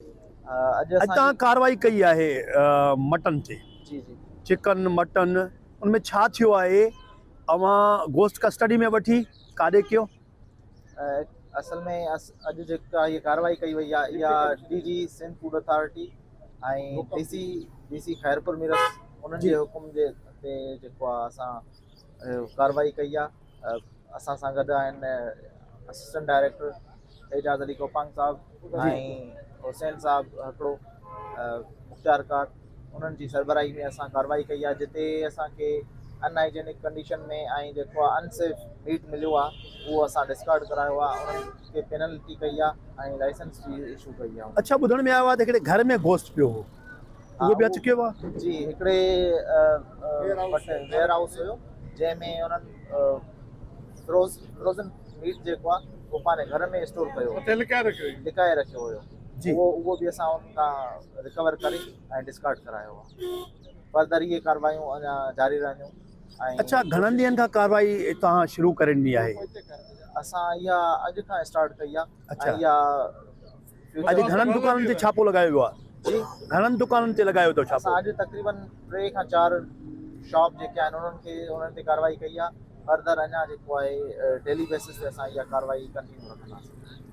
अॼु अॼु तव्हां कार्रवाई कई आहे मटन ते, जी जी चिकन मटन उनमें छा थियो आहे? अवां गोश्त कस्टडी में वठी काॾे कयो? असल में अॼु जेका ये कार्रवाई कई वई आहे इहा डीजी सिंध फूड अथॉरिटी ऐं डीसी खैरपुर मिरस उन्हनि जी जे हुकुम जे ते जेको आहे असां कार्रवाई कई आहे। असां सां गॾु आहिनि असिस्टेंट डायरेक्टर एजाज़ अली कोपांग साहब जी ऐं हुसैन साहब हिकिड़ो मुख्तार कार। उन्हनि जी सरबराही में असां कार्रवाई कई आहे जिते असांखे अनहाइजेनिक कंडीशन में ऐं जेको आहे अनसेफ मीट मिलियो आहे उहो असां डिस्कार्ड करायो आहे। उन्हनि खे पेनल्टी कई आहे ऐं लाइसेंस बि इशू कई आहे। अच्छा, ॿुधण में आयो आहे त हिकिड़े घर में गोश्त पियो हो, हा उहो बि अची कयो आहे? जी हिकिड़े वेयर हाउस हुयो जंहिंमें उन्हनि फ्रोज़न मीट जेको आहे उहो पंहिंजे घर में स्टोर कयो लिकाए रखियो हुयो। जी उहो बि असां उन खां रिकवर करे ऐं डिस्कार्ड करायो आहे। फर्दर इहे कार्रवायूं अञा जारी रहंदियूं। अच्छा, घणनि ॾींहंनि खां कार्रवाई तव्हां शुरू करे ॾिनी आहे? असां इहा अॼु खां स्टार्ट कई आहे। अच्छा, ऐं इहा अॼु घणनि दुकाननि ते छापो लॻायो वियो आहे? जी घणनि दुकाननि ते लॻायो अथव असां छापो? अॼु तक़रीबन 3 खां 4 शॉप जेके आहिनि उन्हनि ते कार्रवाई कई आहे। फर्दर अञा जेको आहे डेली बेसिस ते असां इहा कार्रवाई कंटिन्यू रखंदासीं।